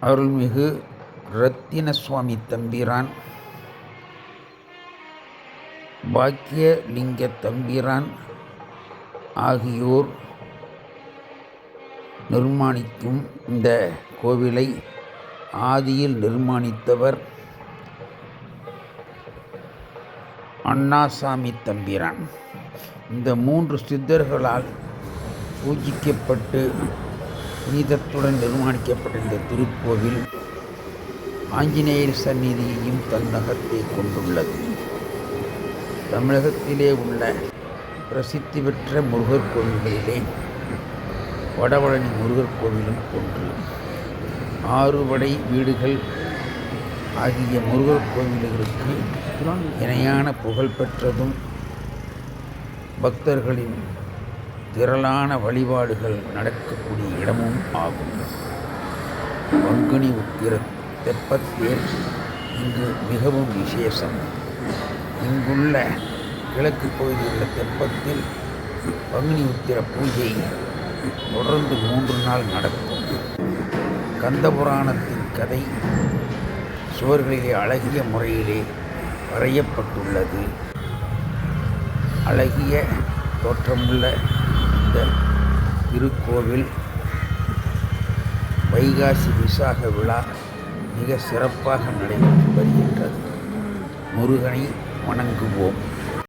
அருள்மிகு ரத்தின சுவாமி தம்பிரான், பாக்கியலிங்க தம்பிரான் ஆகியோர் நிர்மாணிக்கும் இந்த கோவிலை ஆதியில் நிர்மாணித்தவர் அண்ணாசாமி தம்பிரான். இந்த 3 சித்தர்களால் பூஜிக்கப்பட்டு புனிதத்துடன் நிர்மாணிக்கப்பட்ட இந்த திருக்கோவில் ஆஞ்சநேயர் சந்நிதியையும் தன்னகத்தை கொண்டுள்ளது. தமிழகத்திலே உள்ள பிரசித்தி பெற்ற முருகர் கோவில்களிலே வடபழனி முருகர் கோவிலும் ஒன்று. 6 படை வீடுகள் ஆகிய முருகர் கோவில்களுக்கு இணையான புகழ்பெற்றதும் பக்தர்களின் திரளான வழிபாடுகள் நடக்கக்கூடிய இடமும் ஆகும். பங்குனி உத்திர தெப்பத்தேர் இங்கு மிகவும் விசேஷம். இங்குள்ள கிழக்கு பகுதியில் உள்ள தெப்பத்தில் பங்குனி உத்திர பூஜை தொடர்ந்து 3 நாள் நடக்கும். கந்தபுராணத்தின் கதை சுவர்களிலே அழகிய முறையிலே வரையப்பட்டுள்ளது. அழகிய தோற்றமுள்ள இந்த திருக்கோவில் வைகாசி விசாக விழா மிக சிறப்பாக நடைபெற்று வருகின்றது. முருகனை வணங்குவோம்.